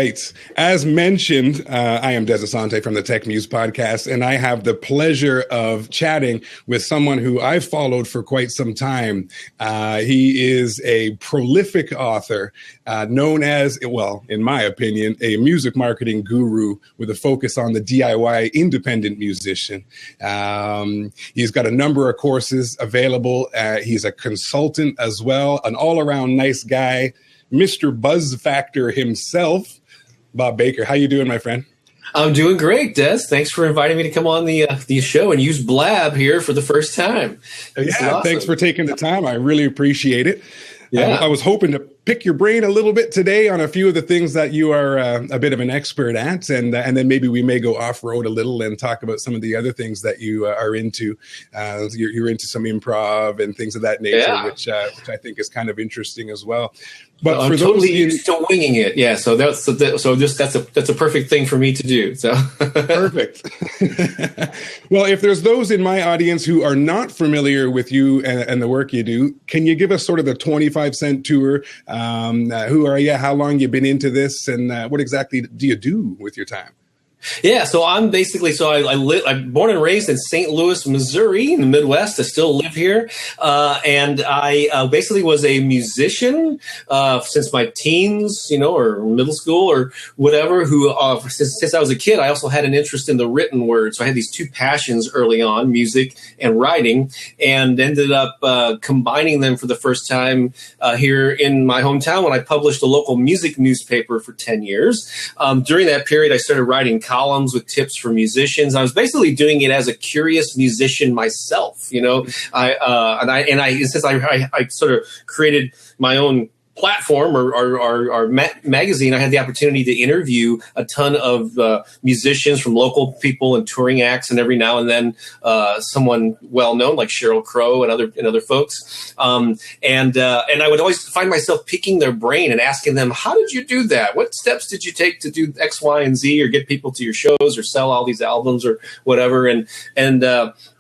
right. As mentioned, I am Dezz Asante from the Tech Muse podcast, and I have the pleasure of chatting with someone who I've followed for quite some time. He is a prolific author, known as, well, in my opinion, a music marketing guru with a focus on the DIY independent musician. He's got a number of courses available. He's a consultant as well, an all-around nice guy. Mr. Buzz Factor himself, Bob Baker. How you doing, my friend? I'm doing great, Dezz. Thanks for inviting me to come on the show and use Blab here for the first time. Awesome. Thanks for taking the time. I really appreciate it. Yeah. I was hoping to pick your brain a little bit today on a few of the things that you are a bit of an expert at, and then maybe we may go off-road a little and talk about some of the other things that you are into. You're into some improv and things of that nature, which I think is kind of interesting as well. But I'm totally used to winging it. Yeah, so that's a perfect thing for me to do. So perfect. Well, if there's those in my audience who are not familiar with you and the work you do, can you give us sort of the 25-cent tour? Who are you? How long you been into this? And what exactly do you do with your time? Yeah, so I'm basically, I'm born and raised in St. Louis, Missouri, in the Midwest. I still live here. And I basically was a musician since my teens, or middle school or whatever, since I was a kid, I also had an interest in the written word. So I had these two passions early on, music and writing, and ended up combining them for the first time here in my hometown when I published a local music newspaper for 10 years. During that period, I started writing columns with tips for musicians. I was basically doing it as a curious musician myself, since I sort of created my own platform or magazine, I had the opportunity to interview a ton of musicians from local people and touring acts, and every now and then someone well known like Sheryl Crow and other folks. And I would always find myself picking their brain and asking them, "How did you do that? What steps did you take to do X, Y, and Z, or get people to your shows, or sell all these albums, or whatever?" And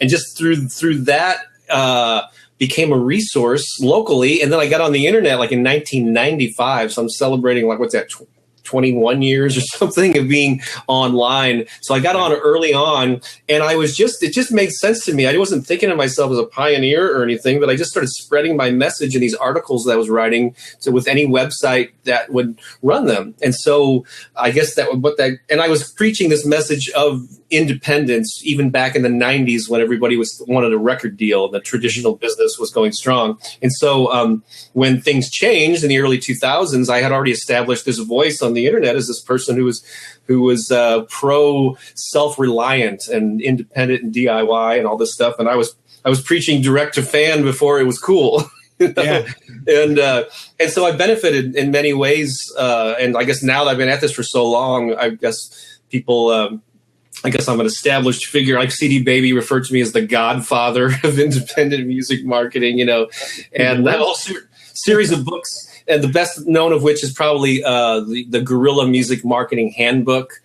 just through that. Became a resource locally. And then I got on the internet like in 1995. So I'm celebrating 21 years or something of being online. So I got on early on, and it just made sense to me. I wasn't thinking of myself as a pioneer or anything, but I just started spreading my message in these articles that I was writing with any website that would run them. And so I guess and I was preaching this message of independence even back in the 90s when everybody wanted a record deal and the traditional business was going strong. And so when things changed in the early 2000s, I had already established this voice on the internet as this person who was pro self-reliant and independent and DIY and all this stuff. And I was preaching direct to fan before it was cool. Yeah. And so I benefited in many ways. And I guess now that I've been at this for so long, I guess people, I guess I'm an established figure. Like CD Baby referred to me as the godfather of independent music marketing, and I have a whole series of books, and the best known of which is probably the Guerrilla Music Marketing Handbook,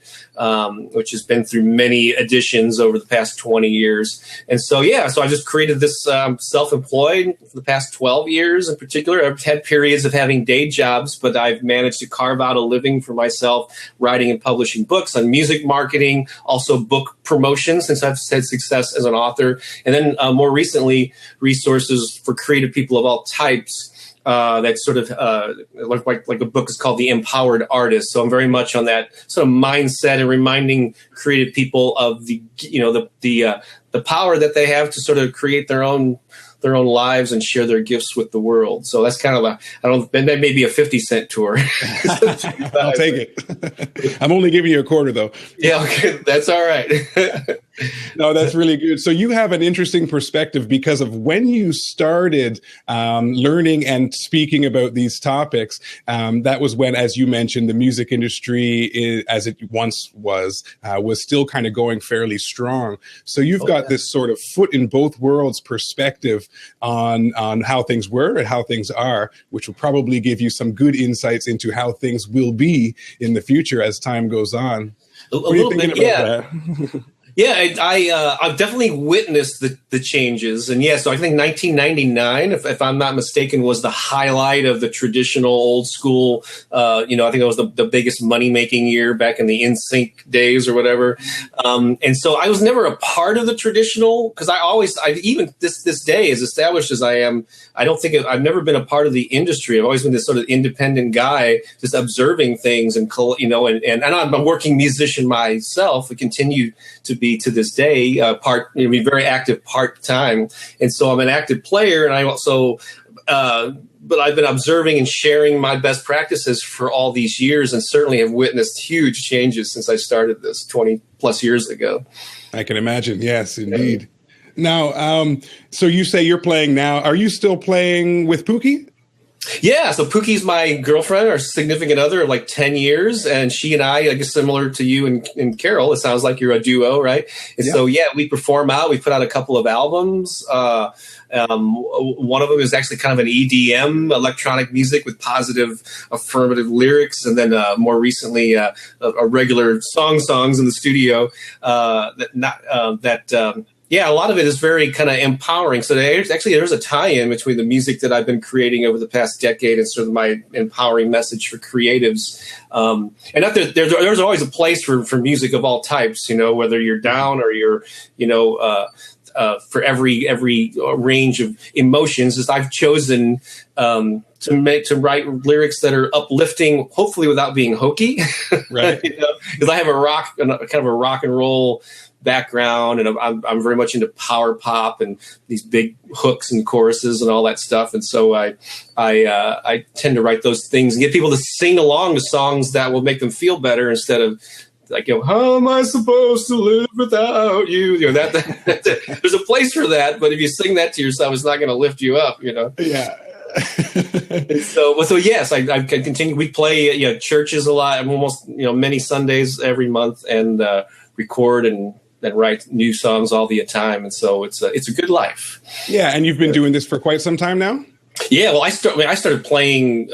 which has been through many editions over the past 20 years. And so, so I just created this self-employed for the past 12 years in particular. I've had periods of having day jobs, but I've managed to carve out a living for myself, writing and publishing books on music marketing, also book promotion, since I've had success as an author. And then more recently, resources for creative people of all types. That sort of like a book is called The Empowered Artist. So I'm very much on that sort of mindset and reminding creative people of the power that they have to sort of create their own lives and share their gifts with the world. So that's kind of that may be a 50-cent tour. I'll take it. I'm only giving you a quarter though. Yeah, okay. That's all right. No, that's really good. So you have an interesting perspective because of when you started learning and speaking about these topics. That was when, as you mentioned, the music industry, as it once was still kind of going fairly strong. So you've got this sort of foot in both worlds perspective on how things were and how things are, which will probably give you some good insights into how things will be in the future as time goes on. A little bit, yeah. Yeah, I've definitely witnessed the changes, and so I think 1999, if I'm not mistaken, was the highlight of the traditional old school. I think it was the biggest money making year back in the NSYNC days or whatever. And so I was never a part of the traditional, because even this day, as established as I am, I don't think I've never been a part of the industry. I've always been this sort of independent guy, just observing things, and I'm a working musician myself. I continue to be to this day, very active part time, and so I'm an active player, and I also. But I've been observing and sharing my best practices for all these years, and certainly have witnessed huge changes since I started this 20 plus years ago. I can imagine. Yes, indeed. Now, so you say you're playing now. Are you still playing with Pookie? Yeah, so Pookie's my girlfriend, or significant other of like 10 years. And she and I guess similar to you and Carol, it sounds like you're a duo, right? And so, we perform out. We put out a couple of albums. One of them is actually kind of an EDM, electronic music with positive, affirmative lyrics. And then more recently, a regular songs in the studio a lot of it is very kind of empowering. So there's a tie-in between the music that I've been creating over the past decade and sort of my empowering message for creatives. And there's always a place for music of all types, whether you're down or you're, for every range of emotions. Just I've chosen to write lyrics that are uplifting, hopefully without being hokey, right? Because I have kind of a rock and roll background, and I'm very much into power pop and these big hooks and choruses and all that stuff. And so I tend to write those things and get people to sing along to songs that will make them feel better, instead of like, how am I supposed to live without you? There's a place for that, but if you sing that to yourself, it's not going to lift you up. Yeah. so yes, I can continue. We play churches a lot. I'm almost many Sundays every month, and record and write new songs all the time. And so it's a good life. Yeah. And you've been doing this for quite some time now? Yeah, well, I started playing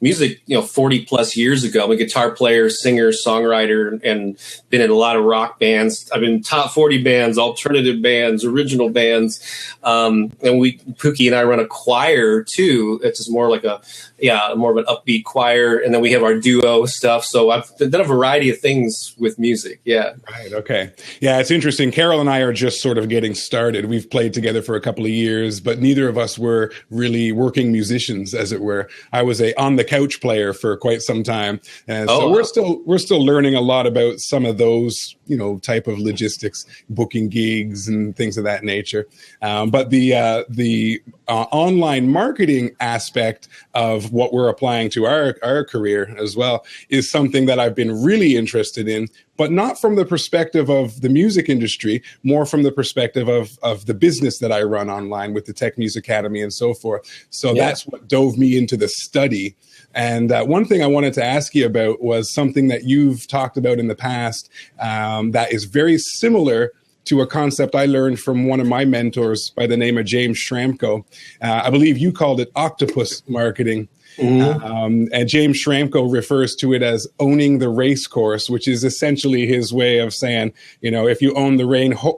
music, 40 plus years ago. I'm a guitar player, singer, songwriter, and been in a lot of rock bands. I've been in top 40 bands, alternative bands, original bands, and Pookie and I run a choir too. It's just more like more of an upbeat choir, and then we have our duo stuff. So I've done a variety of things with music. Yeah. Right. Okay. Yeah, it's interesting. Carol and I are just sort of getting started. We've played together for a couple of years, but neither of us were really working musicians, as it were. I was a on the couch player for quite some time, and so we're still learning a lot about some of those type of logistics, booking gigs and things of that nature. But the online marketing aspect of what we're applying to our career as well is something that I've been really interested in, but not from the perspective of the music industry, more from the perspective of the business that I run online with the Tech Music Academy and so forth. So that's what dove me into the study. And one thing I wanted to ask you about was something that you've talked about in the past that is very similar to a concept I learned from one of my mentors by the name of James Schramko. I believe you called it Octopus Marketing. Mm-hmm. And James Schramko refers to it as owning the race course, which is essentially his way of saying, if you own the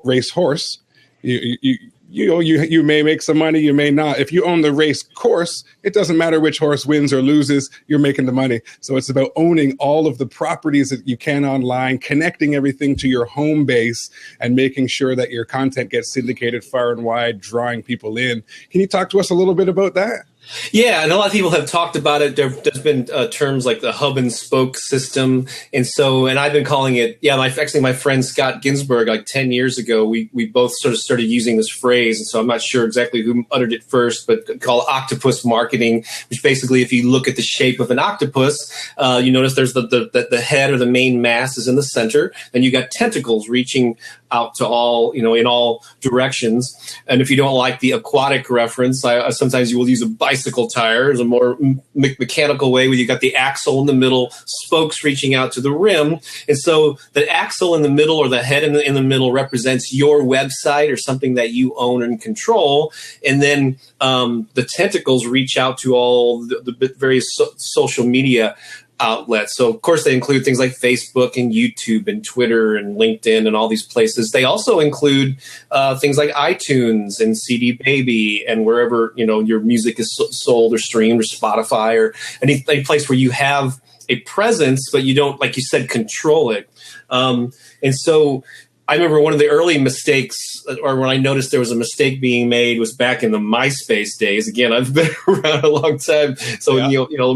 race horse, you may make some money, you may not. If you own the race course, it doesn't matter which horse wins or loses, you're making the money. So it's about owning all of the properties that you can online, connecting everything to your home base, and making sure that your content gets syndicated far and wide, drawing people in. Can you talk to us a little bit about that? Yeah, and a lot of people have talked about it. There's been terms like the hub and spoke system. And I've been calling it, my friend Scott Ginsberg, like 10 years ago, we both sort of started using this phrase. And so I'm not sure exactly who uttered it first, but called Octopus Marketing, which basically, if you look at the shape of an octopus, you notice there's the head or the main mass is in the center, and you got tentacles reaching out to all, in all directions. And if you don't like the aquatic reference, sometimes you will use a bicycle tire as a more mechanical way, where you got the axle in the middle, spokes reaching out to the rim. And so the axle in the middle, or the head in the middle, represents your website or something that you own and control. And then the tentacles reach out to all the various social media outlets. So of course they include things like Facebook and YouTube and Twitter and LinkedIn and all these places. They also include things like iTunes and CD Baby and wherever, your music is sold or streamed, or Spotify, or any place where you have a presence, but you don't, like you said, control it. And so I remember one of the early mistakes, or when I noticed there was a mistake being made, was back in the MySpace days. Again, I've been around a long time. So in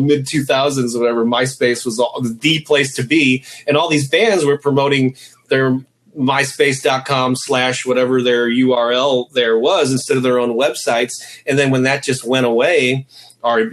mid 2000s or whatever, MySpace was the place to be. And all these bands were promoting their myspace.com/whatever their URL there was instead of their own websites. And then when that just went away, or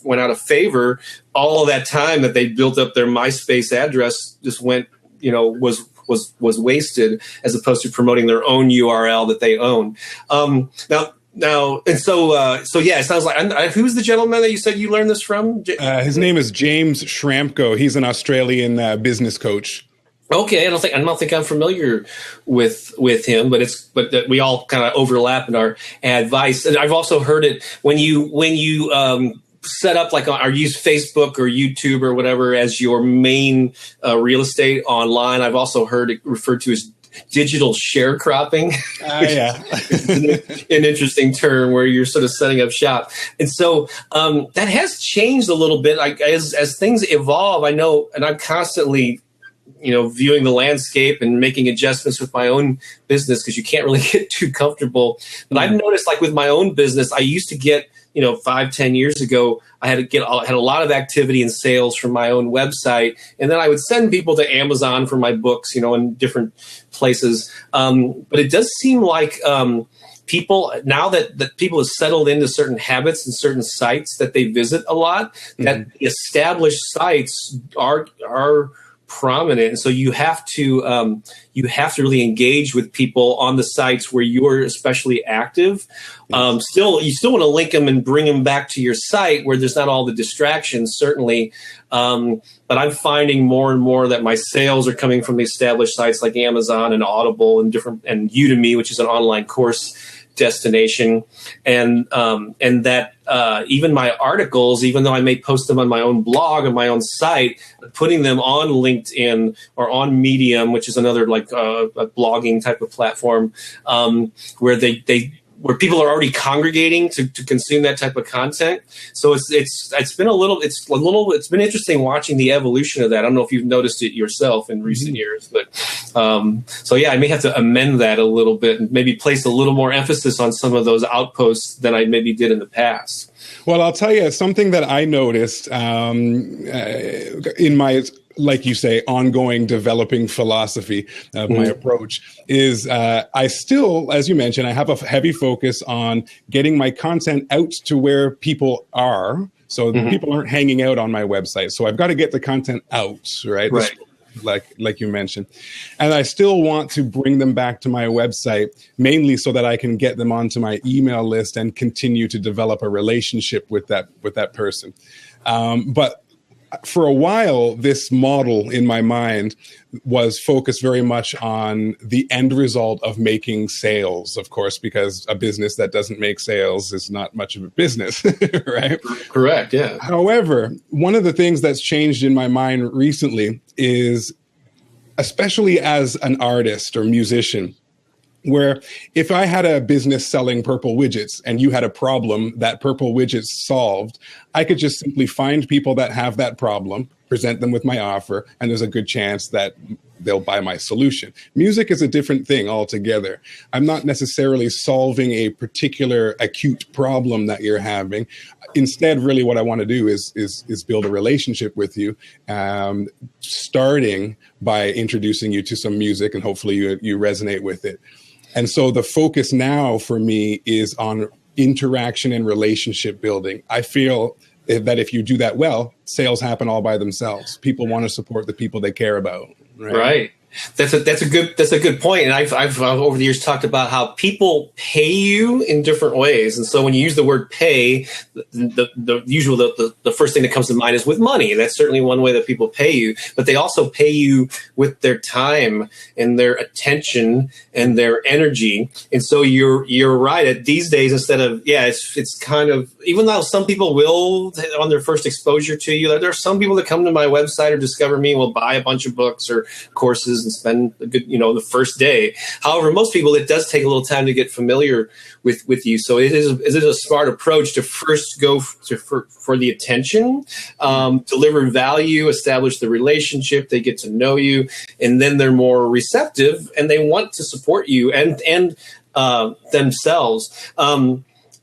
went out of favor, all of that time that they built up their MySpace address just went, was wasted, as opposed to promoting their own URL that they own. Now, and so yeah, it sounds like, who's the gentleman that you said you learned this from? His name is James Schramko. He's an Australian business coach. Okay, I don't think I'm familiar with him, but we all kind of overlap in our advice. And I've also heard it when you set up or use Facebook or YouTube or whatever as your main real estate online. I've also heard it referred to as digital sharecropping. Yeah. an interesting term where you're sort of setting up shop. And so that has changed a little bit. As things evolve, I know, and I'm constantly viewing the landscape and making adjustments with my own business, because you can't really get too comfortable. But I've noticed, with my own business, I used to get 5-10 years ago, I had a lot of activity and sales from my own website. And then I would send people to Amazon for my books, in different places. But it does seem like people, now that people have settled into certain habits and certain sites that they visit a lot, that established sites are prominent. And so you have to really engage with people on the sites where you're especially active. You still want to link them and bring them back to your site where there's not all the distractions, certainly. But I'm finding more and more that my sales are coming from the established sites like Amazon and Audible and Udemy, which is an online course destination, and that even my articles, even though I may post them on my own blog and my own site, putting them on LinkedIn or on Medium, which is another a blogging type of platform, where where people are already congregating to consume that type of content. So it's been interesting watching the evolution of that. I don't know if you've noticed it yourself in recent years, but so yeah, I may have to amend that a little bit and maybe place a little more emphasis on some of those outposts than I maybe did in the past. Well, I'll tell you something that I noticed in my, like you say, ongoing developing philosophy of my approach is I still, as you mentioned, I have a heavy focus on getting my content out to where people are. So people aren't hanging out on my website. So I've got to get the content out, right? Like you mentioned. And I still want to bring them back to my website, mainly so that I can get them onto my email list and continue to develop a relationship with that person. But for a while, this model in my mind was focused very much on the end result of making sales, of course, because a business that doesn't make sales is not much of a business, right? Correct, yeah. However, one of the things that's changed in my mind recently is, especially as an artist or musician, where if I had a business selling purple widgets and you had a problem that purple widgets solved, I could just simply find people that have that problem, present them with my offer, and there's a good chance that they'll buy my solution. Music is a different thing altogether. I'm not necessarily solving a particular acute problem that you're having. Instead, really what I want to do is build a relationship with you, starting by introducing you to some music, and hopefully you resonate with it. And so the focus now for me is on interaction and relationship building. I feel that if you do that well, sales happen all by themselves. People want to support the people they care about. Right. That's a good point. And I've over the years talked about how people pay you in different ways. And so when you use the word pay, the first thing that comes to mind is with money. That's certainly one way that people pay you, but they also pay you with their time and their attention and their energy. And so you're right. These days, instead of, it's kind of, even though some people will on their first exposure to you, there are some people that come to my website or discover me and will buy a bunch of books or courses and spend a good, the first day. However, most people, it does take a little time to get familiar with you. So it is a smart approach to first go for the attention, deliver value, establish the relationship, they get to know you, and then they're more receptive and they want to support you and themselves.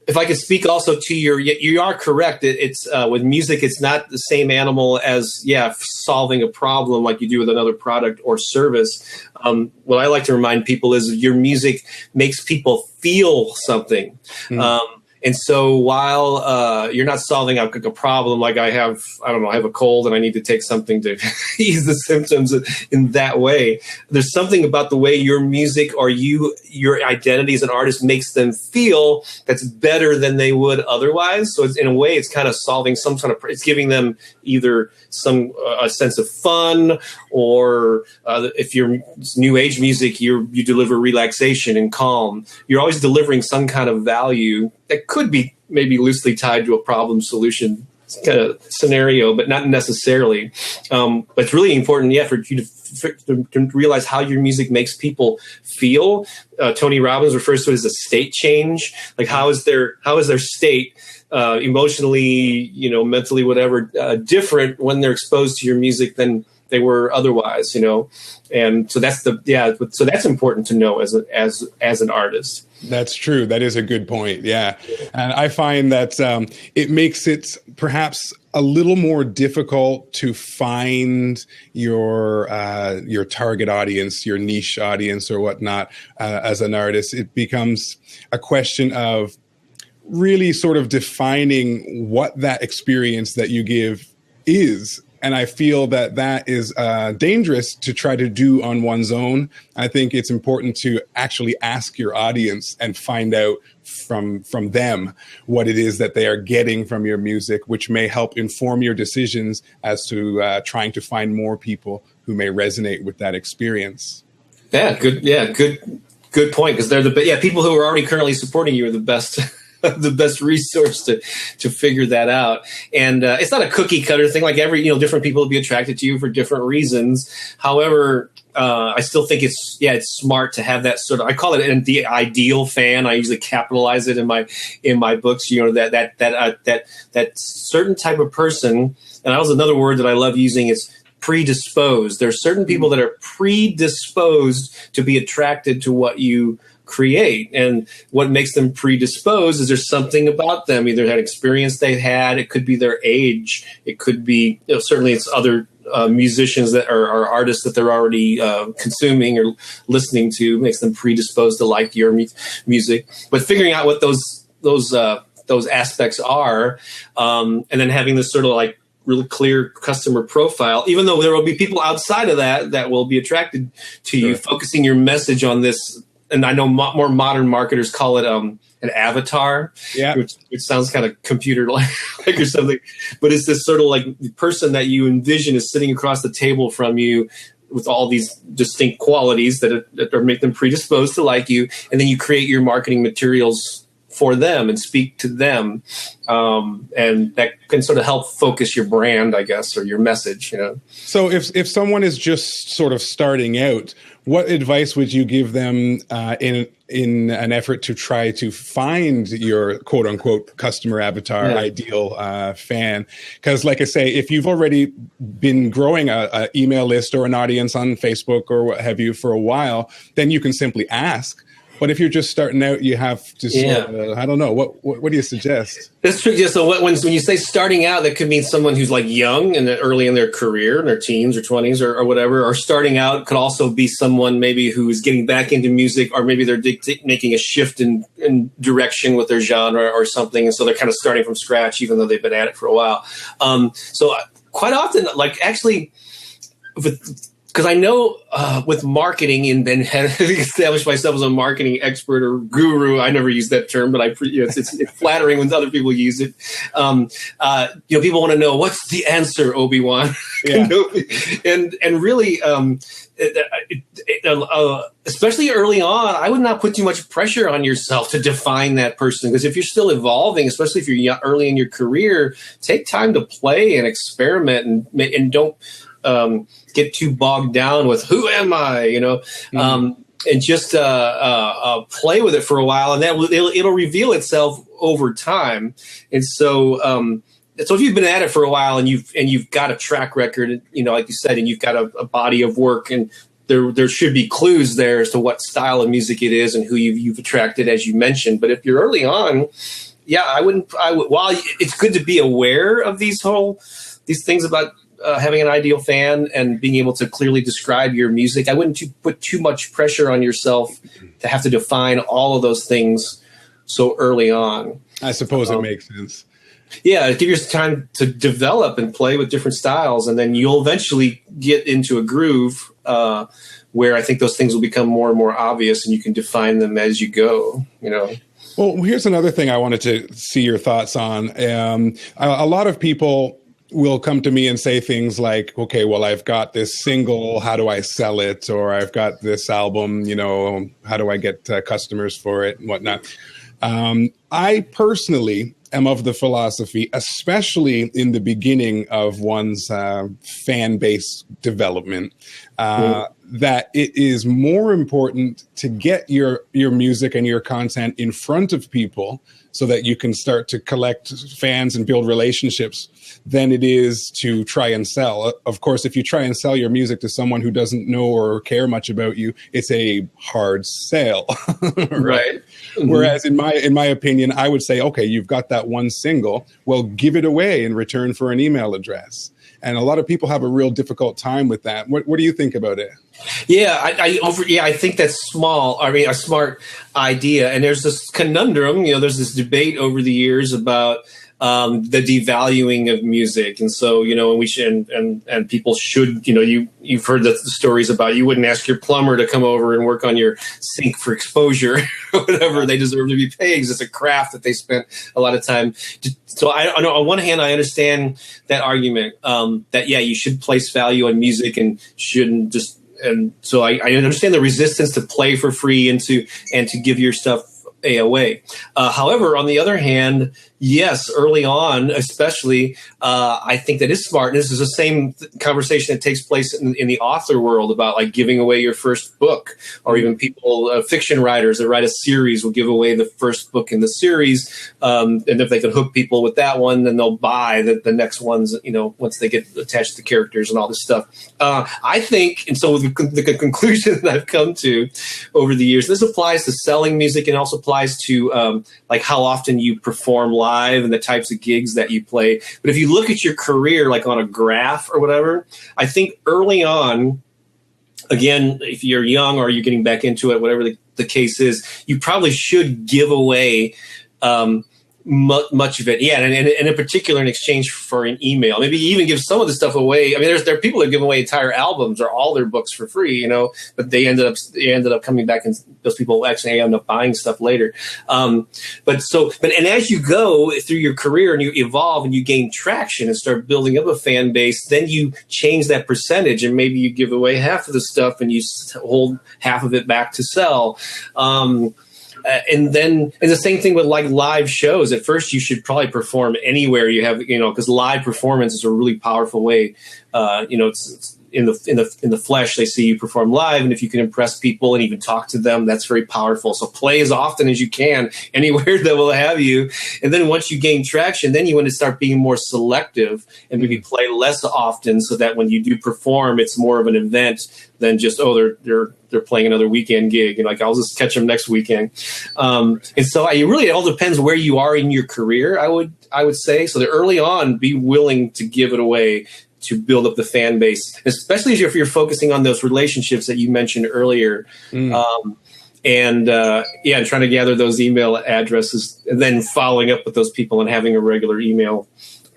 If I could speak also to you are correct. It's with music, it's not the same animal as solving a problem like you do with another product or service. What I like to remind people is your music makes people feel something. And so while you're not solving a problem, like I have a cold and I need to take something to ease the symptoms in that way, there's something about the way your music or your identity as an artist makes them feel that's better than they would otherwise. So in a way, it's kind of solving some sort of, it's giving them either a sense of fun, or if you're new age music, you deliver relaxation and calm. You're always delivering some kind of value that could be maybe loosely tied to a problem solution kind of scenario, but not necessarily. But it's really important, for you to realize how your music makes people feel. Tony Robbins refers to it as a state change. Like how is their state emotionally, mentally, whatever, different when they're exposed to your music than they were otherwise, and so that's so that's important to know as an artist. That's true. That is a good point. Yeah. And I find that it makes it perhaps a little more difficult to find your target audience, your niche audience or whatnot as an artist. It becomes a question of really sort of defining what that experience that you give is. And I feel that is dangerous to try to do on one's own. I think it's important to actually ask your audience and find out from them what it is that they are getting from your music, which may help inform your decisions as to trying to find more people who may resonate with that experience. Good point. Because they're people who are already currently supporting you are the best. The best resource to figure that out. And it's not a cookie cutter thing. Like different people will be attracted to you for different reasons. However, I still think it's smart to have that sort of, I call it the ideal fan. I usually capitalize it in my books, that certain type of person. And that was another word that I love using is predisposed. There are certain people that are predisposed to be attracted to what you create, and what makes them predisposed is there's something about them, either that experience they've had, it could be their age, it could be certainly it's other musicians that are artists that they're already consuming or listening to makes them predisposed to like your music. But figuring out what those aspects are, and then having this sort of like really clear customer profile, even though there will be people outside of that will be attracted to you, focusing your message on this. And I know more modern marketers call it an avatar, which sounds kind of computer-like or something. But it's this sort of like person that you envision is sitting across the table from you with all these distinct qualities that make them predisposed to like you. And then you create your marketing materials for them and speak to them. And that can sort of help focus your brand, I guess, or your message, So if someone is just sort of starting out, what advice would you give them in an effort to try to find your quote unquote customer avatar, ideal fan? Because like I say, if you've already been growing a email list or an audience on Facebook or what have you for a while, then you can simply ask. But if you're just starting out, you have to sort of, I don't know, what do you suggest? That's true. Yeah, so when you say starting out, that could mean someone who's like young and early in their career, in their teens or 20s or whatever, or starting out could also be someone maybe who's getting back into music, or maybe they're making a shift in direction with their genre or something. And so they're kind of starting from scratch, even though they've been at it for a while. So quite often, like actually, because I know with marketing and then having established myself as a marketing expert or guru, I never use that term, but it's flattering when other people use it. People want to know, what's the answer, Obi-Wan? Yeah. and really, especially early on, I would not put too much pressure on yourself to define that person, because if you're still evolving, especially if you're early in your career, take time to play and experiment and don't get too bogged down with who am I, and just play with it for a while, and that it'll reveal itself over time. And so if you've been at it for a while and you've got a track record, like you said, and you've got a body of work, and there should be clues there as to what style of music it is and who you've attracted, as you mentioned. But if you're early on, I would. While it's good to be aware of these things about having an ideal fan and being able to clearly describe your music, I wouldn't put too much pressure on yourself to have to define all of those things so early on. I suppose it makes sense. Yeah, give yourself time to develop and play with different styles, and then you'll eventually get into a groove where I think those things will become more and more obvious, and you can define them as you go, Well, here's another thing I wanted to see your thoughts on. A lot of people will come to me and say things like, okay, well, I've got this single, how do I sell it? Or I've got this album, how do I get customers for it and whatnot? I personally am of the philosophy, especially in the beginning of one's fan base development, that it is more important to get your music and your content in front of people so that you can start to collect fans and build relationships than it is to try and sell. Of course, if you try and sell your music to someone who doesn't know or care much about you, it's a hard sale. Right. Mm-hmm. Whereas in my opinion, I would say, okay, you've got that one single, well, give it away in return for an email address. And a lot of people have a real difficult time with that. What do you think about it? Yeah, I think that's a smart idea. And there's this conundrum, there's this debate over the years about the devaluing of music. And so, and we should, and people should, you've heard the stories about you wouldn't ask your plumber to come over and work on your sink for exposure or whatever. They deserve to be paid because it's a craft that they spent a lot of time. So on one hand, I understand that argument that, you should place value on music and shouldn't just. And so I understand the resistance to play for free and to give your stuff away. However, on the other hand, yes, early on, especially, I think that is smart. And this is the same conversation that takes place in the author world about like giving away your first book, or even people, fiction writers that write a series will give away the first book in the series. And if they can hook people with that one, then they'll buy the next ones, once they get attached to the characters and all this stuff. I think, and so the conclusion that I've come to over the years, this applies to selling music and also applies to like how often you perform live and the types of gigs that you play. But if you look at your career, like on a graph or whatever, I think early on, again, if you're young or you're getting back into it, whatever the case is, you probably should give away much of it. Yeah. And in particular, in exchange for an email, maybe even give some of the stuff away. I mean, there are people that give away entire albums or all their books for free, but they ended up coming back, and those people actually end up buying stuff later. And as you go through your career and you evolve and you gain traction and start building up a fan base, then you change that percentage, and maybe you give away half of the stuff and you hold half of it back to sell. And the same thing with like live shows. At first, you should probably perform anywhere you have, because live performance is a really powerful way. It's in the flesh. They see you perform live, and if you can impress people and even talk to them, that's very powerful. So play as often as you can anywhere that will have you. And then once you gain traction, then you want to start being more selective and maybe play less often, so that when you do perform, it's more of an event than just, they're playing another weekend gig, and like, I'll just catch them next weekend. And so it all depends where you are in your career, I would say. So that early on, be willing to give it away to build up the fan base, especially if you're focusing on those relationships that you mentioned earlier. And trying to gather those email addresses, and then following up with those people and having a regular email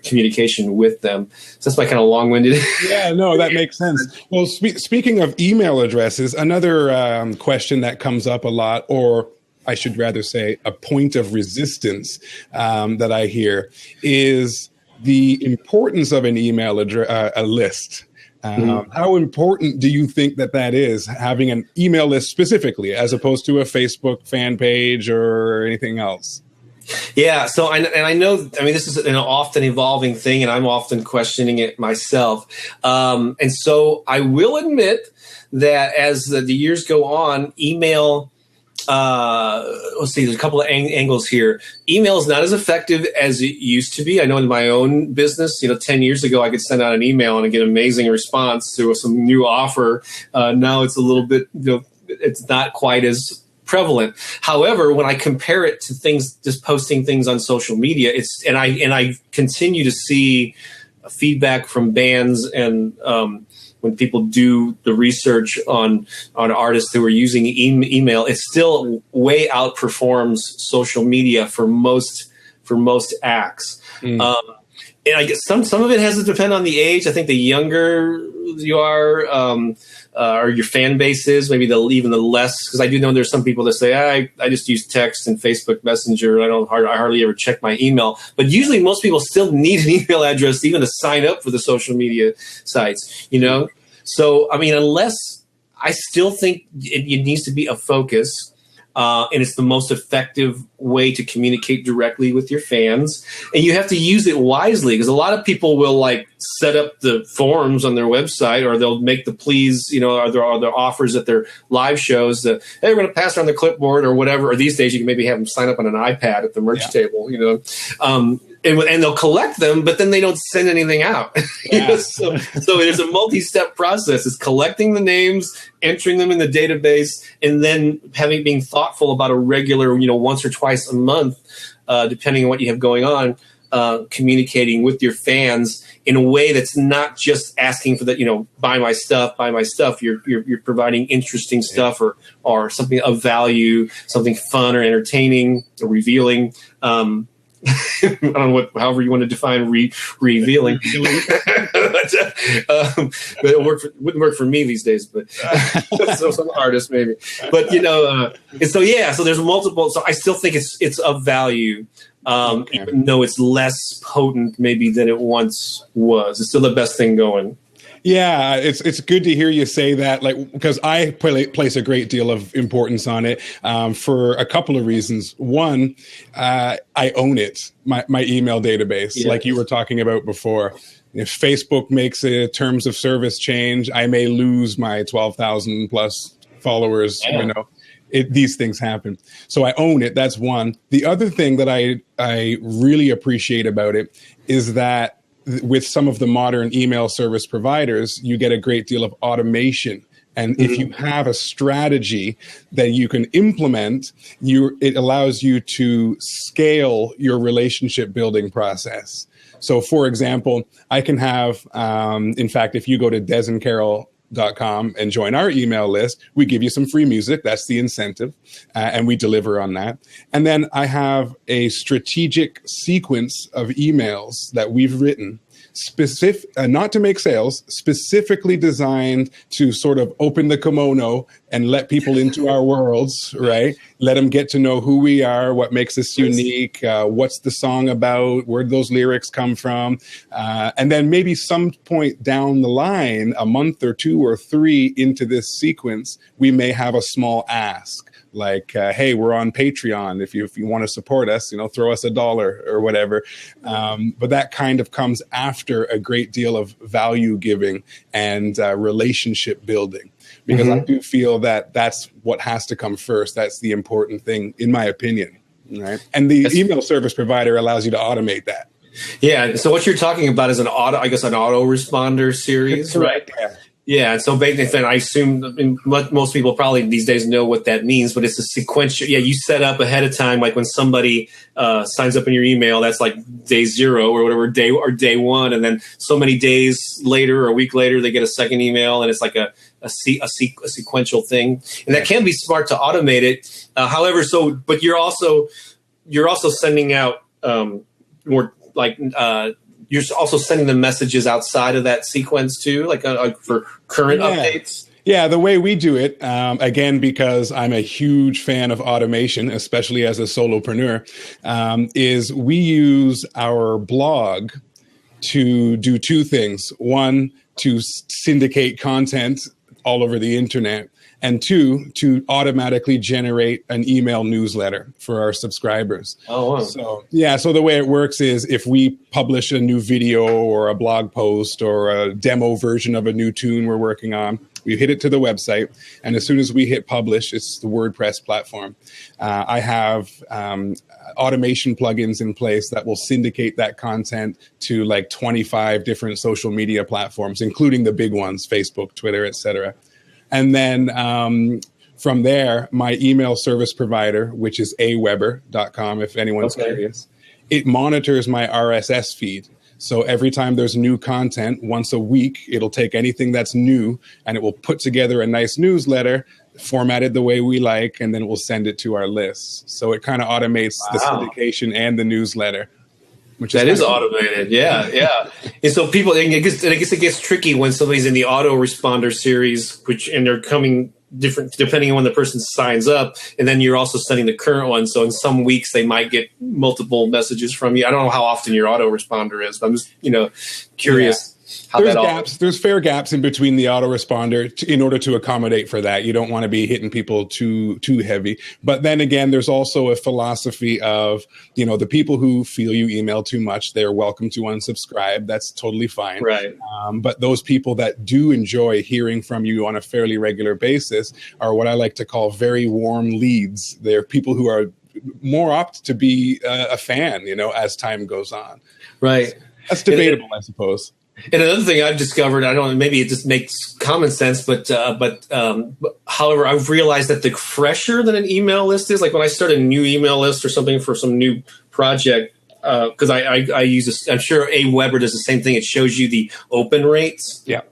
communication with them. So that's my kind of long-winded. Yeah, no, that makes sense. Well, speaking of email addresses, another question that comes up a lot, or I should rather say a point of resistance that I hear, is the importance of an email address, a list. How important do you think that is, having an email list specifically, as opposed to a Facebook fan page or anything else? Yeah. So, I know, this is an often evolving thing, and I'm often questioning it myself. And so I will admit that as the years go on, email, let's see, there's a couple of angles here. Email is not as effective as it used to be. I know in my own business, 10 years ago, I could send out an email and get an amazing response to some new offer. Now it's a little bit, it's not quite as prevalent. However, when I compare it to things, just posting things on social media, and I continue to see feedback from bands and, when people do the research on artists who are using email, it still way outperforms social media for most acts. And I guess some of it has to depend on the age. I think the younger you are, or your fan base is, maybe even the less. Because I do know there's some people that say, I just use text and Facebook Messenger. I hardly ever check my email. But usually most people still need an email address even to sign up for the social media sites, So, unless, I still think it needs to be a focus. And it's the most effective way to communicate directly with your fans. And you have to use it wisely, because a lot of people will set up the forums on their website, or they'll make the pleas, or their offers at their live shows that, hey, we're going to pass around the clipboard or whatever. Or these days you can maybe have them sign up on an iPad at the merch table, and they'll collect them, but then they don't send anything out. Yeah. So there's a multi-step process. It's collecting the names, entering them in the database, and then being thoughtful about a regular, once or twice a month, depending on what you have going on, communicating with your fans in a way that's not just asking for that, buy my stuff. You're providing interesting stuff or something of value, something fun or entertaining or revealing. I don't know however you want to define revealing. But it wouldn't work for me these days, but so some artists maybe. But and so there's multiple. So I still think it's of value, even though it's less potent maybe than it once was. It's still the best thing going. Yeah, it's good to hear you say that, because I place a great deal of importance on it for a couple of reasons. One, I own it, my email database, like you were talking about before. If Facebook makes a terms of service change, I may lose my 12,000 plus followers. These things happen. So I own it. That's one. The other thing that I really appreciate about it is that with some of the modern email service providers, you get a great deal of automation. And if you have a strategy that you can implement, it allows you to scale your relationship building process. So, for example, I can have, in fact, if you go to DezzandCarol.com and join our email list, we give you some free music. That's the incentive. And we deliver on that. And then I have a strategic sequence of emails that we've written, not to make sales, specifically designed to sort of open the kimono and let people into our worlds, right? Let them get to know who we are, what makes us unique, what's the song about, where those lyrics come from. And then maybe some point down the line, a month or two or three into this sequence, we may have a small ask. Like, hey, we're on Patreon. If you want to support us, throw us $1 or whatever. But that kind of comes after a great deal of value giving and relationship building, because I do feel that that's what has to come first. That's the important thing, in my opinion. Right. And the email service provider allows you to automate that. Yeah. So what you're talking about is an autoresponder series, right? Yeah. Yeah, so basically, I assume most people probably these days know what that means, but it's a sequential. Yeah, you set up ahead of time, like when somebody signs up in your email, that's like day 0 or whatever, day 1, and then so many days later or a week later, they get a second email, and it's like a sequential thing, and that can be smart to automate it. However, but you're also sending out more like you're also sending them messages outside of that sequence too, like for current updates. Yeah, the way we do it, again, because I'm a huge fan of automation, especially as a solopreneur, is we use our blog to do two things. One, to syndicate content all over the internet. And two, to automatically generate an email newsletter for our subscribers. Oh, wow. So the way it works is if we publish a new video or a blog post or a demo version of a new tune we're working on, we hit it to the website. And as soon as we hit publish, it's the WordPress platform. I have automation plugins in place that will syndicate that content to like 25 different social media platforms, including the big ones, Facebook, Twitter, etc. And then from there, my email service provider, which is aweber.com, if anyone's curious, it monitors my RSS feed. So every time there's new content, once a week, it'll take anything that's new and it will put together a nice newsletter formatted the way we like, and then it will send it to our lists. So it kind of automates the syndication and the newsletter. That is automated. Yeah. And so people, I guess it gets tricky when somebody's in the autoresponder series, and they're coming different depending on when the person signs up. And then you're also sending the current one. So in some weeks they might get multiple messages from you. I don't know how often your autoresponder is, but I'm just, curious. Yeah. There's fair gaps in between the autoresponder in order to accommodate for that. You don't want to be hitting people too heavy. But then again, there's also a philosophy of, the people who feel you email too much, they're welcome to unsubscribe. That's totally fine. Right. But those people that do enjoy hearing from you on a fairly regular basis are what I like to call very warm leads. They're people who are more apt to be a fan, as time goes on. Right. That's debatable, I suppose. And another thing I've discovered, I don't know, maybe it just makes common sense, but however, I've realized that the fresher than an email list is, like when I start a new email list or something for some new project, because I use I'm sure Aweber does the same thing. It shows you the open rates. Yeah.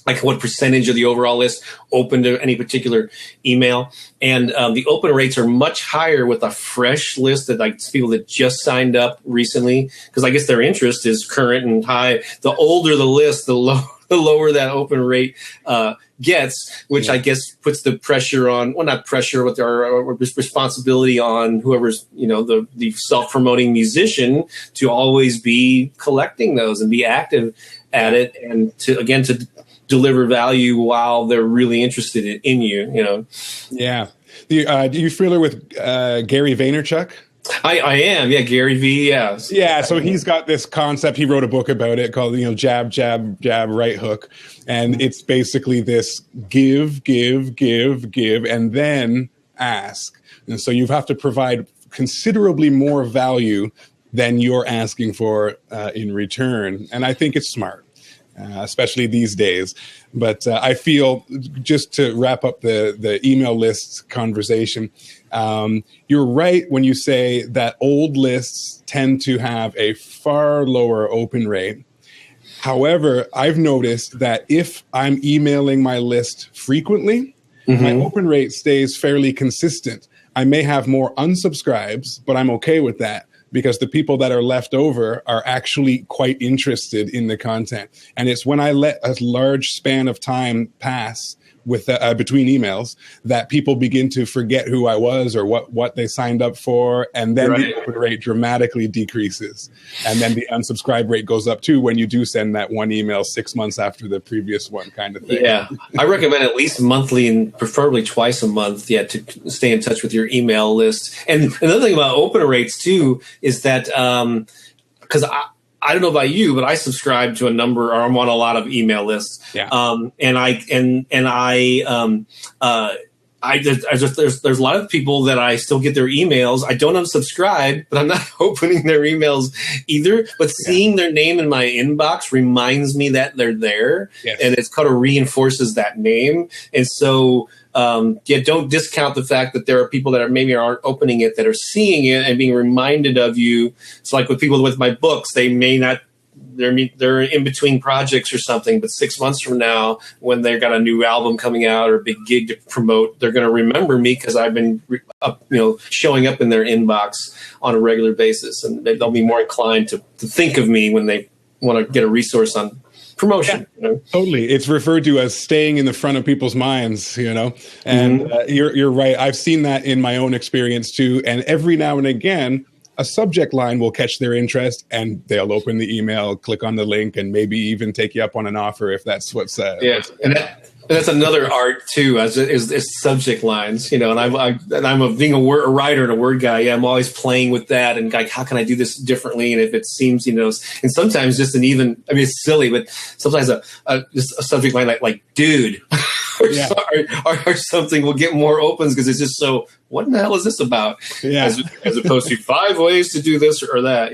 Like what percentage of the overall list open to any particular email. And the open rates are much higher with a fresh list that like people that just signed up recently, because I guess their interest is current and high. The older the list, the lower that open rate gets, which I guess puts the pressure on, well, not pressure, but our responsibility on whoever's, the self-promoting musician to always be collecting those and be active at it. And to deliver value while they're really interested in you, Yeah. Do you familiar with Gary Vaynerchuk? I am. Yeah. Gary V. Yes. Yeah. So he's got this concept. He wrote a book about it called, jab, jab, jab, right hook. And it's basically this give, and then ask. And so you have to provide considerably more value than you're asking for in return. And I think it's smart. Especially these days. But I feel, just to wrap up the email lists conversation, you're right when you say that old lists tend to have a far lower open rate. However, I've noticed that if I'm emailing my list frequently, my open rate stays fairly consistent. I may have more unsubscribes, but I'm okay with that, because the people that are left over are actually quite interested in the content. And it's when I let a large span of time pass with between emails that people begin to forget who I was or what they signed up for. And then the open rate dramatically decreases. And then the unsubscribe rate goes up too when you do send that one email 6 months after the previous one, kind of thing. Yeah. I recommend at least monthly and preferably twice a month, to stay in touch with your email list. And another thing about open rates too is that because I don't know about you, but I subscribe to a number, or I'm on a lot of email lists. Yeah. There's a lot of people that I still get their emails. I don't unsubscribe, but I'm not opening their emails either. But seeing their name in my inbox reminds me that they're there, and it's kind of reinforces that name. And so, don't discount the fact that there are people that maybe aren't opening it, that are seeing it and being reminded of you. It's like with people with my books, they may not. They're in between projects or something, but 6 months from now, when they've got a new album coming out or a big gig to promote, they're going to remember me because I've been, showing up in their inbox on a regular basis, and they'll be more inclined to think of me when they want to get a resource on promotion. Totally. It's referred to as staying in the front of people's minds, and you're right. I've seen that in my own experience too. And every now and again, a subject line will catch their interest and they'll open the email, click on the link, and maybe even take you up on an offer if that's what's and that's another art too, as subject lines, and I'm being a writer and a word guy. Yeah, I'm always playing with that and like, how can I do this differently? And if it seems, and sometimes just it's silly, but sometimes just a subject line like dude, or something will get more opens because it's just so. What in the hell is this about? Yeah. As opposed to 5 ways to do this or that,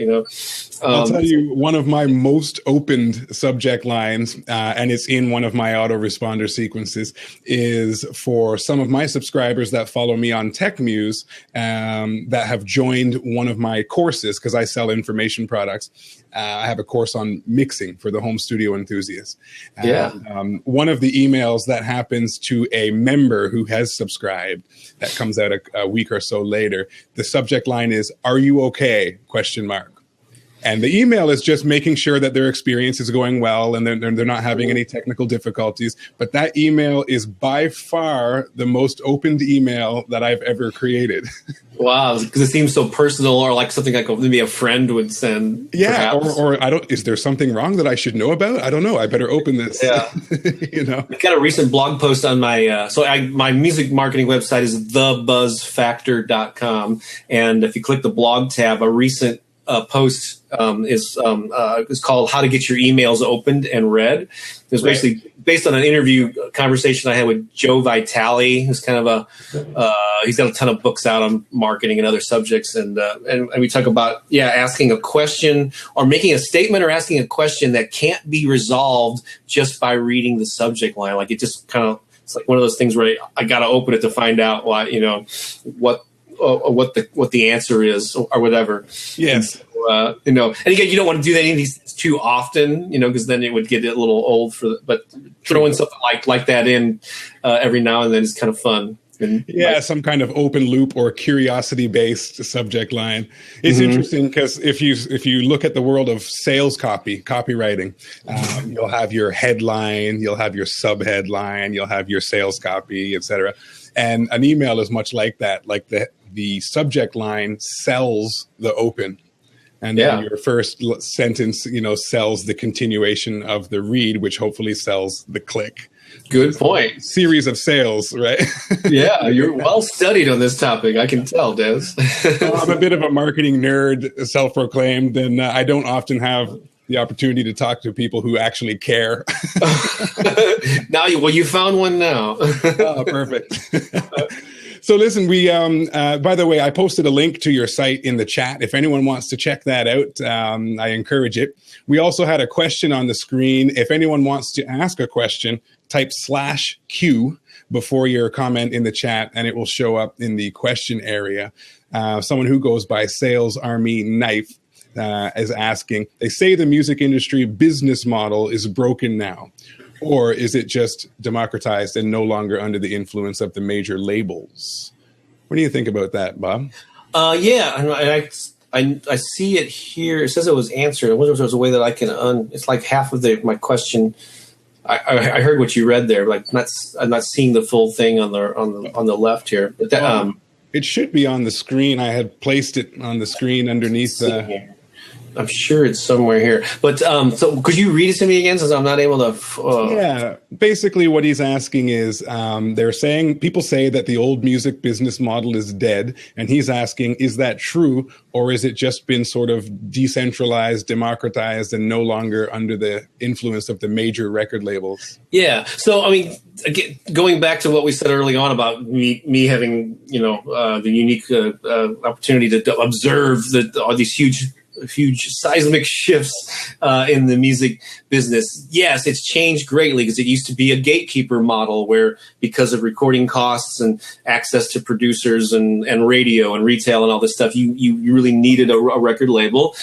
I'll tell you one of my most opened subject lines, and it's in one of my autoresponder sequences, is for some of my subscribers that follow me on TechMuse that have joined one of my courses because I sell information products. I have a course on mixing for the home studio enthusiast. One of the emails that happens to a member who has subscribed that comes out a week or so later, the subject line is, "Are you okay?" ? And the email is just making sure that their experience is going well and they're not having any technical difficulties. But that email is by far the most opened email that I've ever created. Wow, because it seems so personal, or like something like maybe a friend would send. Yeah, or I don't. Is there something wrong that I should know about? I don't know. I better open this. Yeah, I got a recent blog post on my my music marketing website is thebuzzfactor.com, and if you click the blog tab, a recent post is called "How to Get Your Emails Opened and Read." It was basically based on an interview conversation I had with Joe Vitale, who's kind of he's got a ton of books out on marketing and other subjects, and we talk about asking a question or making a statement or asking a question that can't be resolved just by reading the subject line. Like it just kind of, it's like one of those things where I got to open it to find out why, what the answer is or whatever. Yes. And again, you don't want to do that too often, because then it would get a little old but throwing something like that in every now and then is kind of fun. And some kind of open loop or curiosity based subject line. It's interesting because if you look at the world of sales copywriting, you'll have your headline, you'll have your subheadline, you'll have your sales copy, etc. And an email is much like that. Like the subject line sells the open. And then your first sentence, sells the continuation of the read, which hopefully sells the click. Good point. Series of sales, right? Yeah, you're well studied on this topic. I can tell, Dezz. I'm a bit of a marketing nerd, self-proclaimed, and I don't often have the opportunity to talk to people who actually care. You found one now. Oh, perfect. So listen, we, by the way, I posted a link to your site in the chat. If anyone wants to check that out, I encourage it. We also had a question on the screen. If anyone wants to ask a question, type /Q before your comment in the chat, and it will show up in the question area. Someone who goes by Sales Army Knife is asking, they say the music industry business model is broken now. Or is it just democratized and no longer under the influence of the major labels? What do you think about that, Bob? I see it here. It says it was answered. I wonder if there's a way that I can it's like half of my question. I heard what you read there, but I'm not seeing the full thing on the left here. But that, it should be on the screen. I had placed it on the screen underneath. I'm sure it's somewhere here. But so could you read it to me again, since I'm not able to? Yeah, basically what he's asking is people say that the old music business model is dead. And he's asking, is that true? Or is it just been sort of decentralized, democratized, and no longer under the influence of the major record labels? Yeah. So, again, going back to what we said early on about me having, the unique opportunity to observe all these huge seismic shifts in the music business. Yes, it's changed greatly because it used to be a gatekeeper model where, because of recording costs and access to producers and radio and retail and all this stuff, you really needed a record label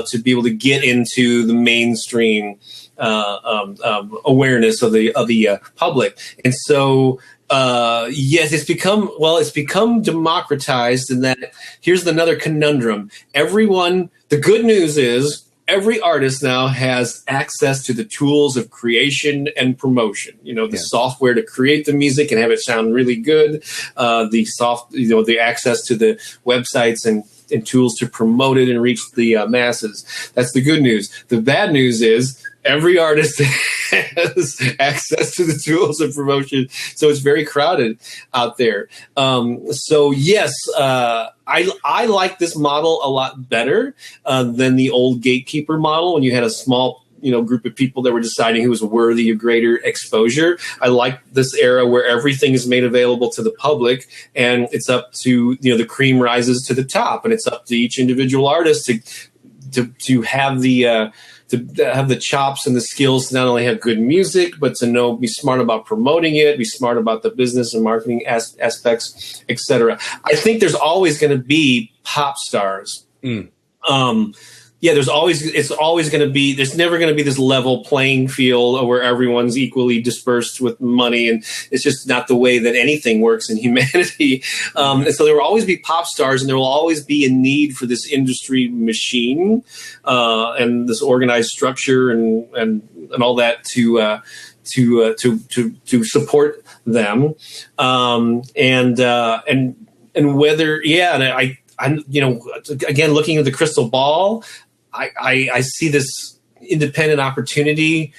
to be able to get into the mainstream awareness of the public. And so yes, it's become democratized in that here's another conundrum. The good news is every artist now has access to the tools of creation and promotion. The software to create the music and have it sound really good. The access to the websites and tools to promote it and reach the masses. That's the good news. The bad news is every artist has access to the tools of promotion, so it's very crowded out there. So yes, I like this model a lot better than the old gatekeeper model when you had a small group of people that were deciding who was worthy of greater exposure. I like this era where everything is made available to the public, and it's up to the cream rises to the top, and it's up to each individual artist to have the chops and the skills to not only have good music, but to be smart about promoting it, be smart about the business and marketing aspects, etc. I think there's always going to be pop stars. There's never going to be this level playing field where everyone's equally dispersed with money. And it's just not the way that anything works in humanity. And so there will always be pop stars, and there will always be a need for this industry machine and this organized structure and all that to support them. And whether, again, looking at the crystal ball, I see this independent opportunity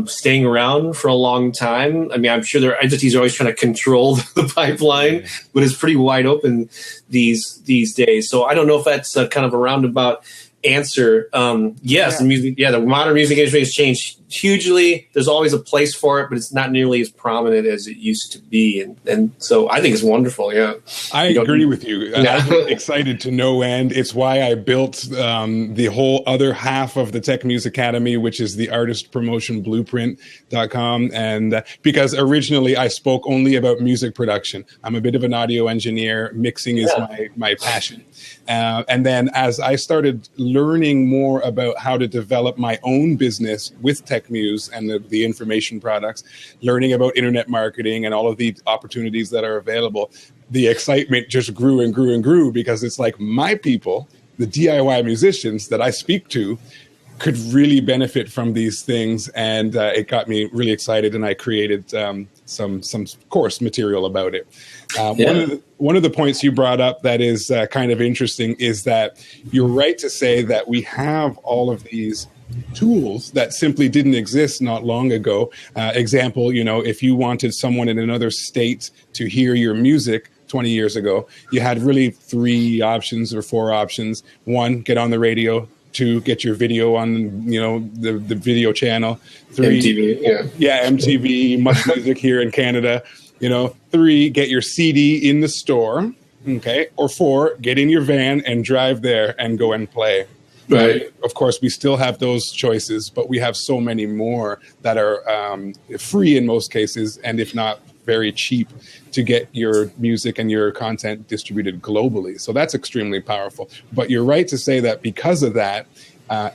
staying around for a long time. I mean, I'm sure their entities are always trying to control the pipeline, but it's pretty wide open these days. So I don't know if that's kind of a roundabout answer. The modern music industry has changed hugely. There's always a place for it, but it's not nearly as prominent as it used to be. And so I think it's wonderful. Yeah, I agree with you. I'm excited to no end. It's why I built the whole other half of the Tech Muse Academy, which is the artistpromotionblueprint.com. And because originally I spoke only about music production. I'm a bit of an audio engineer. Mixing is my passion. And then as I started learning more about how to develop my own business with Tech Muse and the information products, learning about internet marketing and all of the opportunities that are available, the excitement just grew and grew and grew, because it's like my people, the DIY musicians that I speak to, could really benefit from these things. And it got me really excited, and I created some course material about it. One of the points you brought up that is kind of interesting is that you're right to say that we have all of these tools that simply didn't exist not long ago. Example, if you wanted someone in another state to hear your music 20 years ago, you had really 3 options or 4 options. 1, get on the radio. 2, get your video on, the video channel. 3, MTV, MTV, Much Music here in Canada. 3, get your CD in the store. Okay. Or 4, get in your van and drive there and go and play. Right. Of course, we still have those choices, but we have so many more that are free in most cases, and if not very cheap, to get your music and your content distributed globally. So that's extremely powerful. But you're right to say that because of that,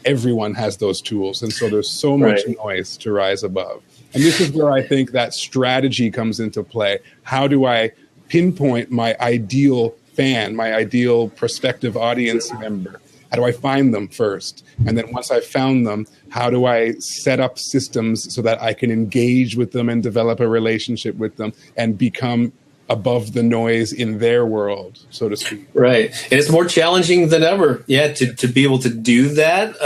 everyone has those tools. And so there's so much noise to rise above. And this is where I think that strategy comes into play. How do I pinpoint my ideal fan, my ideal prospective audience member? How do I find them first? And then once I've found them, how do I set up systems so that I can engage with them and develop a relationship with them and become above the noise in their world, so to speak? Right. And it's more challenging than ever, to be able to do that.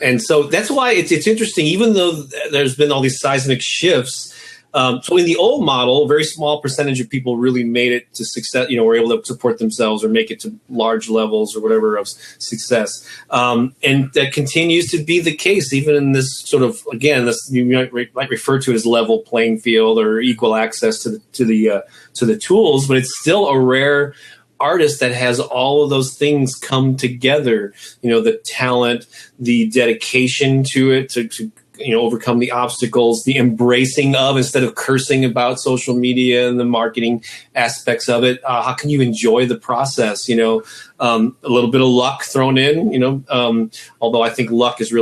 And so that's why it's interesting, even though there's been all these seismic shifts. So in the old model, a very small percentage of people really made it to success, were able to support themselves or make it to large levels or whatever of success. And that continues to be the case, even in this sort of, again, this you might refer to it as level playing field or equal access to the tools, but it's still a rare artist that has all of those things come together, the talent, the dedication to it, to overcome the obstacles, the embracing of, instead of cursing about social media and the marketing aspects of it. How can you enjoy the process? A little bit of luck thrown in, although I think luck is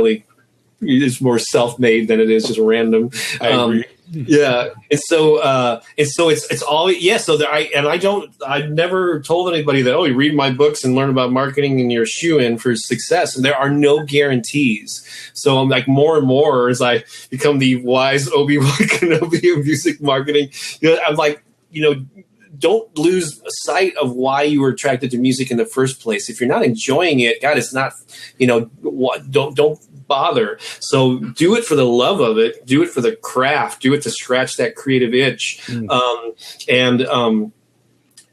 more self-made than it is just random. I agree. Yeah, and so it's all, yeah. So there, I've never told anybody that, oh, you read my books and learn about marketing and you're a shoo-in for success. And there are no guarantees. So I'm like, more and more as I become the wise Obi-Wan Kenobi of music marketing, I'm like, don't lose sight of why you were attracted to music in the first place. If you're not enjoying it, God, it's not, don't bother. So do it for the love of it. Do it for the craft. Do it to scratch that creative itch. And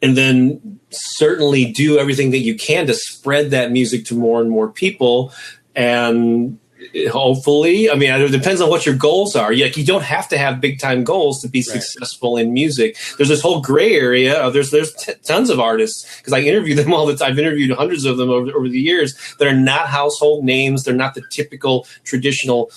then certainly do everything that you can to spread that music to more and more people. And hopefully, I mean, it depends on what your goals are. You don't have to have big time goals to be successful in music. There's this whole gray area. There's tons of artists, because I interview them all the time. I've interviewed hundreds of them over the years that are not household names. They're not the typical traditional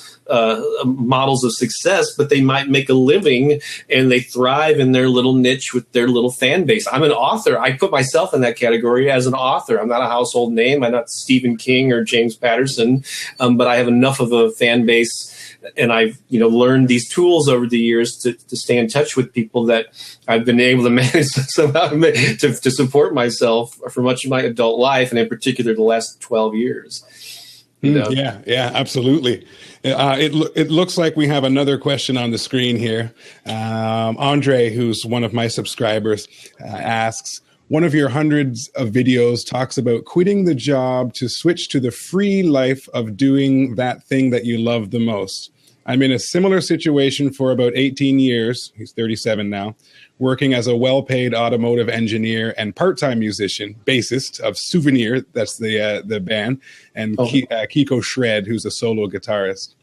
models of success, but they might make a living and they thrive in their little niche with their little fan base. I'm an author. I put myself in that category as an author. I'm not a household name. I'm not Stephen King or James Patterson, but I have enough of a fan base, and I've learned these tools over the years to stay in touch with people that I've been able to manage somehow to support myself for much of my adult life, and in particular the last 12 years. Yeah, absolutely. It looks like we have another question on the screen here. Andre, who's one of my subscribers, asks, one of your hundreds of videos talks about quitting the job to switch to the free life of doing that thing that you love the most. I'm in a similar situation for about 18 years. He's 37 now, working as a well-paid automotive engineer and part-time musician, bassist of Souvenir, that's the band, and Kiko Shred, who's a solo guitarist.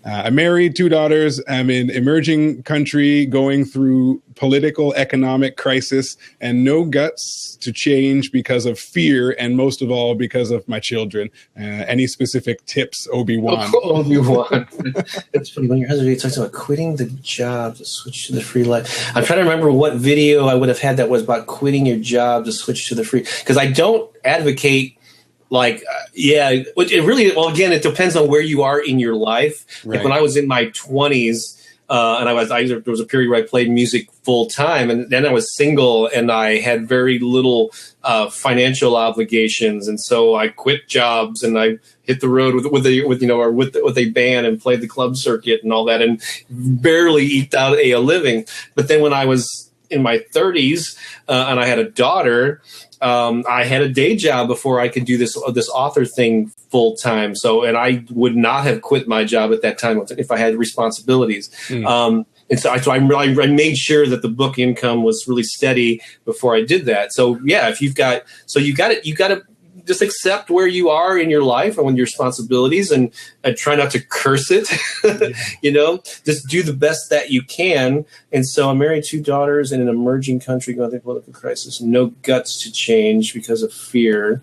I'm married, 2 daughters. I'm in emerging country going through political, economic crisis, and no guts to change because of fear, and most of all, because of my children. Any specific tips, Obi-Wan? Obi-Wan. It's funny when your husband talks about quitting the job to switch to the free life. I'm trying to remember what video I would have had that was about quitting your job to switch to the free, because I don't advocate. It really, well, again, it depends on where you are in your life. Like when I was in my 20s, and there was a period where I played music full time, and then I was single and I had very little financial obligations, and so I quit jobs and I hit the road with a band and played the club circuit and all that, and barely eked out a living. But then when I was in my 30s and I had a daughter, I had a day job before I could do this author thing full time. So, and I would not have quit my job at that time if I had responsibilities. And so I made sure that the book income was really steady before I did that. So yeah, if you got to just accept where you are in your life and with your responsibilities, and try not to curse it. Just do the best that you can. And so I'm married, 2 daughters in an emerging country going through a political crisis. No guts to change because of fear.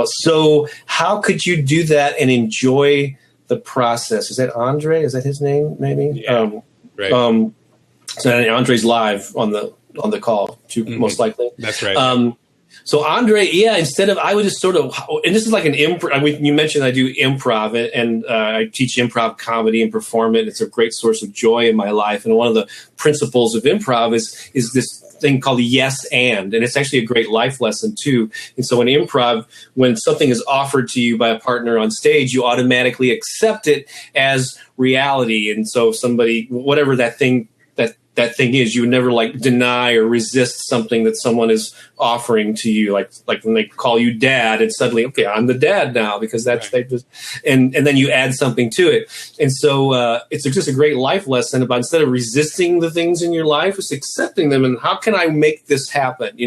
So how could you do that and enjoy the process? Is that Andre? Is that his name? Maybe. Yeah. Right. So Andre's live on the call too, most likely. That's right. So Andre, instead of, I would just sort of, and this is like an improv. You mentioned I do improv, and I teach improv comedy and perform it. It's a great source of joy in my life. And one of the principles of improv is this thing called yes and it's actually a great life lesson too. And so in improv, when something is offered to you by a partner on stage, you automatically accept it as reality. And so somebody, whatever that thing is, you would never deny or resist something that someone is offering to you, like when they call you dad, and suddenly, okay, I'm the dad now because that's right. and then you add something to it. And so it's just a great life lesson about, instead of resisting the things in your life, it's accepting them, and how can I make this happen?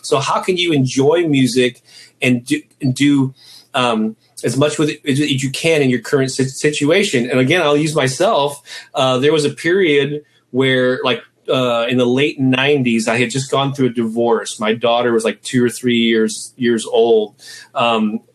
So how can you enjoy music and do as much with it as you can in your current situation? And again, I'll use myself. There was a period where in the late 90s, I had just gone through a divorce. My daughter was 2 or 3 years old.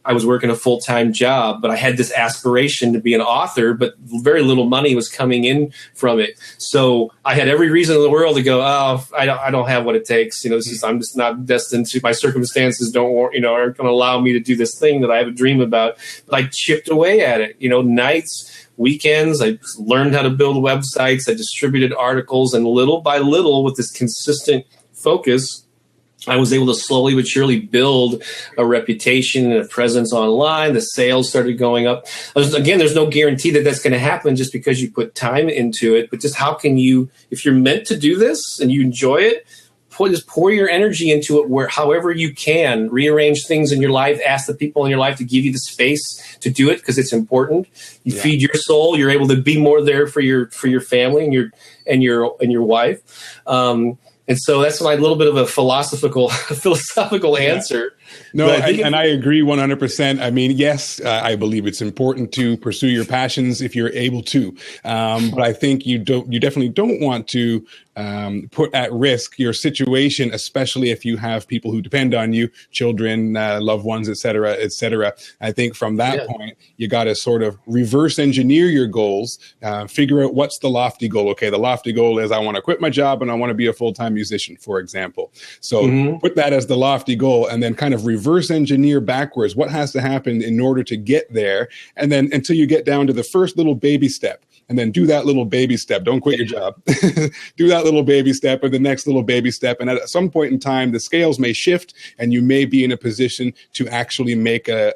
I was working a full-time job, but I had this aspiration to be an author, but very little money was coming in from it. So I had every reason in the world to go, oh, I don't have what it takes. I'm just not destined to, my circumstances aren't going to allow me to do this thing that I have a dream about. But I chipped away at it, nights, weekends. I learned how to build websites. I distributed articles, and little by little, with this consistent focus, I was able to slowly but surely build a reputation and a presence online. The sales started going up. Again, there's no guarantee that that's going to happen just because you put time into it. But just how can you, if you're meant to do this and you enjoy it, just pour your energy into it however you can. Rearrange things in your life. Ask the people in your life to give you the space to do it because it's important. You feed your soul. You're able to be more there for your family and your wife. And so that's a little bit of a philosophical answer. No, I agree 100%. I mean, yes, I believe it's important to pursue your passions if you're able to. But I think you definitely don't want to put at risk your situation, especially if you have people who depend on you, children, loved ones, et cetera, et cetera. I think from that point, you got to sort of reverse engineer your goals, figure out what's the lofty goal. Okay, the lofty goal is I want to quit my job and I want to be a full-time musician, for example. So put that as the lofty goal and then kind of reverse engineer backwards what has to happen in order to get there. And then until you get down to the first little baby step. And then do that little baby step. Don't quit your job. Do that little baby step or the next little baby step. And at some point in time, the scales may shift and you may be in a position to actually make an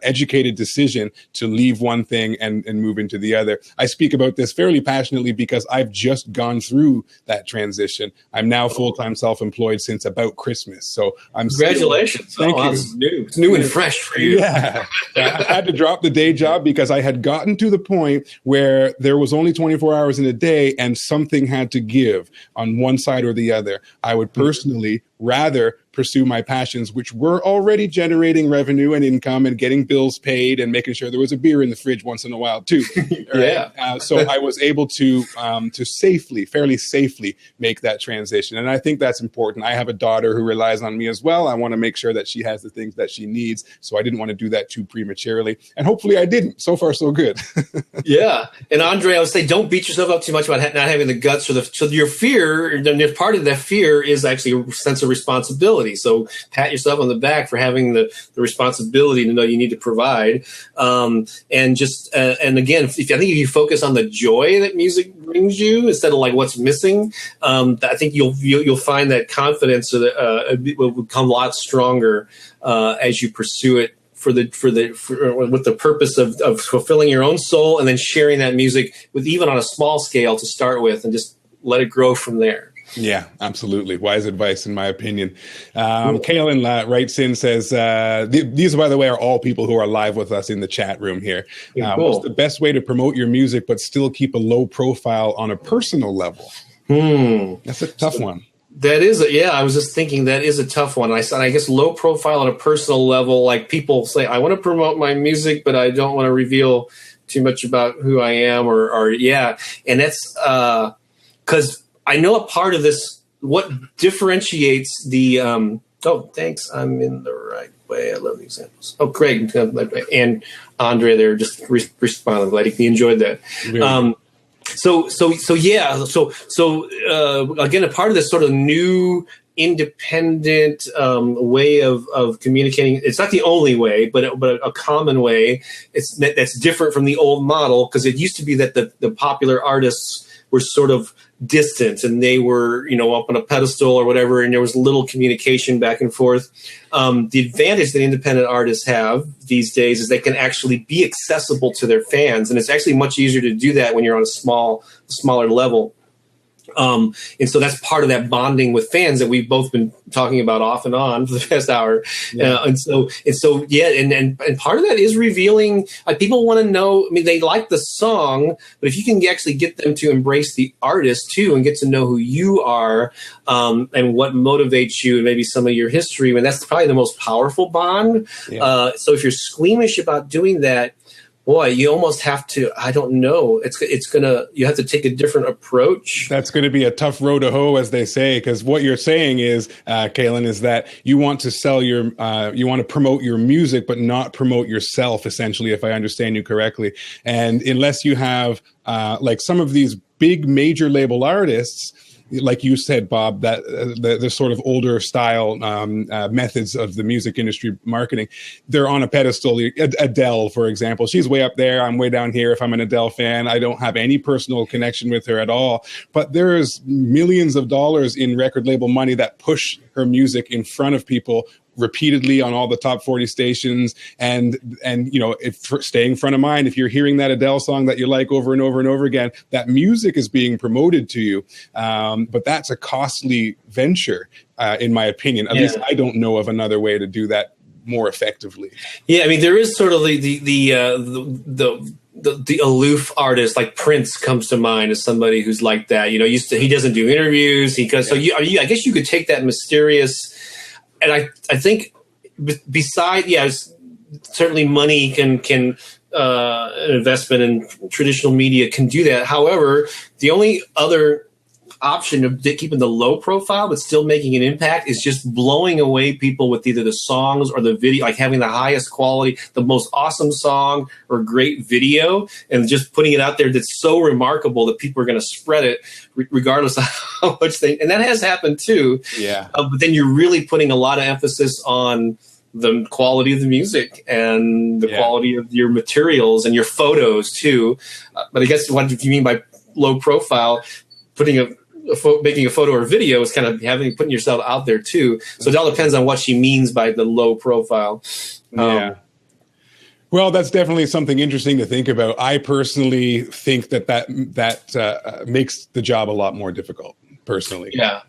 educated decision to leave one thing and move into the other. I speak about this fairly passionately because I've just gone through that transition. I'm now full-time self-employed since about Christmas. So I'm Congratulations. Thank you. It's new. It's new and fresh for you. Yeah. I had to drop the day job because I had gotten to the point where there was only 24 hours in a day and something had to give on one side or the other. I would personally rather pursue my passions, which were already generating revenue and income and getting bills paid and making sure there was a beer in the fridge once in a while too. Right? So I was able to fairly safely make that transition. And I think that's important. I have a daughter who relies on me as well. I want to make sure that she has the things that she needs. So I didn't want to do that too prematurely. And hopefully I didn't. So far, so good. Yeah. And Andre, I would say, don't beat yourself up too much about not having the guts so your fear, part of that fear is actually a sense of responsibility. So pat yourself on the back for having the responsibility to know you need to provide. And again, I think if you focus on the joy that music brings you instead of like what's missing, I think you'll find that confidence will become a lot stronger as you pursue it with the purpose of fulfilling your own soul and then sharing that music with even on a small scale to start with and just let it grow from there. Yeah, absolutely. Wise advice, in my opinion. Kaylin writes in, says, these, by the way, are all people who are live with us in the chat room here. Cool. What's the best way to promote your music but still keep a low profile on a personal level? That's a tough one. That is, I was just thinking that is a tough one. I guess low profile on a personal level, like people say, I want to promote my music, but I don't want to reveal too much about who I am And that's because I know a part of this, what differentiates the, thanks, I'm in the right way. I love the examples. Oh, Craig and Andre, they're just responding. Glad he enjoyed that. Again, a part of this sort of new independent way of communicating. It's not the only way, but a common way. That's different from the old model because it used to be that the popular artists were sort of distant and they were, up on a pedestal or whatever, and there was little communication back and forth. The advantage that independent artists have these days is they can actually be accessible to their fans, and it's actually much easier to do that when you're on a smaller level. And so that's part of that bonding with fans that we've both been talking about off and on for the past hour. And part of that is revealing, people want to know, they like the song, but if you can actually get them to embrace the artist too and get to know who you are, and what motivates you and maybe some of your history, that's probably the most powerful bond. So if you're squeamish about doing that, boy, you almost have to, I don't know. You have to take a different approach. That's going to be a tough row to hoe, as they say, because what you're saying is, Kaylin, is that you want to you want to promote your music, but not promote yourself, essentially, if I understand you correctly. And unless you have like some of these big major label artists, like you said, Bob, that the sort of older style methods of the music industry marketing, they're on a pedestal. Adele, for example, she's way up there. I'm way down here. If I'm an Adele fan, I don't have any personal connection with her at all. But there's millions of dollars in record label money that push her music in front of people repeatedly on all the top 40 stations. And you know, if staying front of mind, if you're hearing that Adele song that you like over and over and over again, that music is being promoted to you. But that's a costly venture, in my opinion. At least I don't know of another way to do that more effectively. Yeah, I mean, there is sort of the aloof artist, like Prince comes to mind as somebody who's like that. You know, he doesn't do interviews. I guess you could take that mysterious. And I think besides, certainly money can an investment in traditional media can do that. However, the only other option of keeping the low profile but still making an impact is just blowing away people with either the songs or the video, like having the highest quality, the most awesome song or great video, and just putting it out there that's so remarkable that people are going to spread it regardless of how much and that has happened too. Yeah. But then you're really putting a lot of emphasis on the quality of the music and the quality of your materials and your photos too. But I guess what you mean by low profile, making a photo or video is kind of putting yourself out there too. So it all depends on what she means by the low profile. Well, that's definitely something interesting to think about. I personally think that makes the job a lot more difficult, personally. Yeah,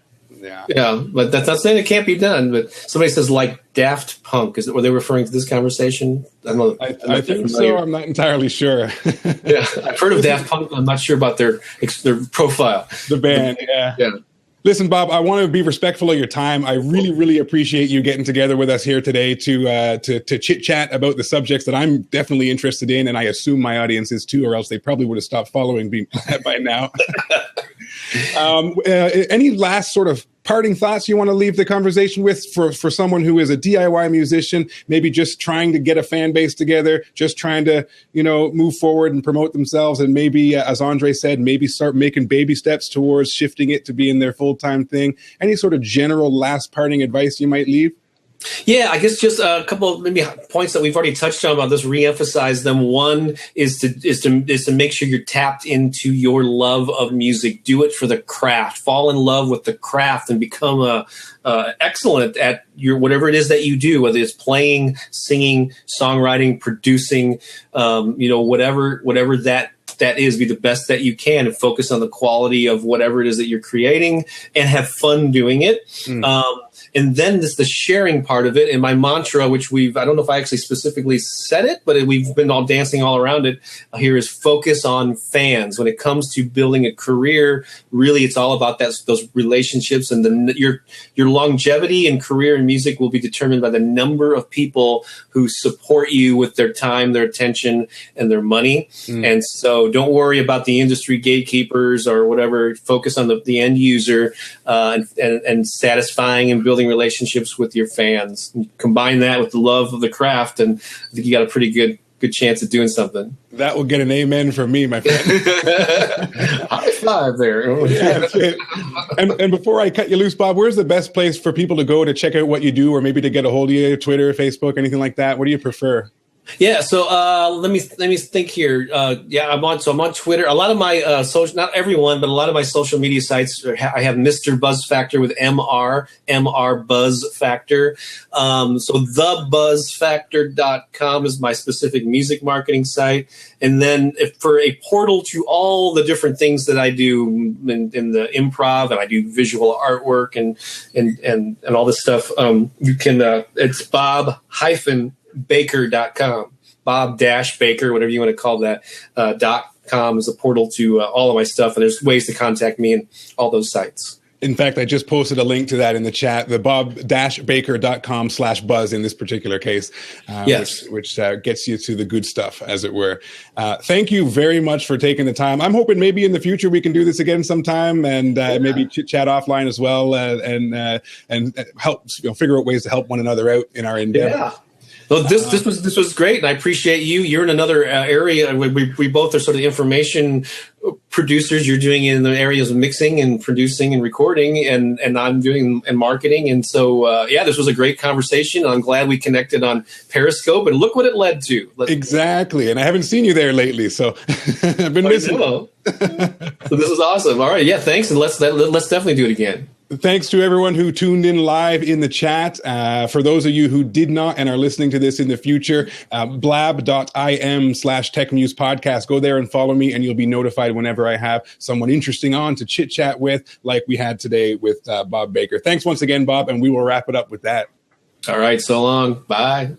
but that's not saying it can't be done. But somebody says like Daft Punk. Were they referring to this conversation? I think so. I'm not entirely sure. Yeah, I've heard of Daft Punk. I'm not sure about their profile. The band, yeah. Listen, Bob, I want to be respectful of your time. I really, really appreciate you getting together with us here today to chit chat about the subjects that I'm definitely interested in, and I assume my audience is too, or else they probably would have stopped following me by now. Any last sort of parting thoughts you want to leave the conversation with for someone who is a DIY musician, maybe just trying to get a fan base together, just trying to, move forward and promote themselves, and maybe, as Andre said, maybe start making baby steps towards shifting it to being their full-time thing? Any sort of general last parting advice you might leave? Yeah, I guess just a couple of maybe points that we've already touched on. I'll just reemphasize them. One is to make sure you're tapped into your love of music. Do it for the craft. Fall in love with the craft and become excellent at your whatever it is that you do, whether it's playing, singing, songwriting, producing, whatever that is. Be the best that you can and focus on the quality of whatever it is that you're creating and have fun doing it. And then there's the sharing part of it. And my mantra, which I don't know if I actually specifically said it, but we've been all dancing all around it here, is focus on fans. When it comes to building a career, really it's all about those relationships, and your longevity and career in music will be determined by the number of people who support you with their time, their attention, and their money. And so don't worry about the industry gatekeepers or whatever. Focus on the end user and satisfying and building relationships with your fans. And combine that with the love of the craft, and I think you got a pretty good chance of doing something. That will get an amen from me, my friend. High five there. Yeah, that's it. And before I cut you loose, Bob, where's the best place for people to go to check out what you do, or maybe to get a hold of you? Twitter, Facebook, anything like that? What do you prefer? Yeah, so let me think here. I'm on Twitter. A lot of my social, not everyone, but a lot of my social media sites. I have Mr. Buzz Factor with MR Buzz Factor. So thebuzzfactor.com is my specific music marketing site, and then for a portal to all the different things that I do in the improv, and I do visual artwork and all this stuff. You can it's Bob-Baker.com. Bob-Baker, whatever you want to call that, .com is a portal to all of my stuff, and there's ways to contact me in all those sites. In fact, I just posted a link to that in the chat, the bob-baker.com/buzz in this particular case, yes. which gets you to the good stuff, as it were. Thank you very much for taking the time. I'm hoping maybe in the future we can do this again sometime, and maybe chat offline as well, and help figure out ways to help one another out in our endeavor. Yeah. Well, this was great, and I appreciate you. You're in another area. We both are sort of information producers. You're doing it in the areas of mixing and producing and recording, and I'm doing and marketing. And so, this was a great conversation. I'm glad we connected on Periscope, and look what it led to. Exactly, and I haven't seen you there lately, so I've been missing. So this is awesome. All right, yeah, thanks, and let's definitely do it again. Thanks to everyone who tuned in live in the chat. For those of you who did not and are listening to this in the future, blab.im/techmuse podcast. Go there and follow me, and you'll be notified whenever I have someone interesting on to chit chat with, like we had today with Bob Baker. Thanks once again, Bob, and we will wrap it up with that. All right, so long. Bye.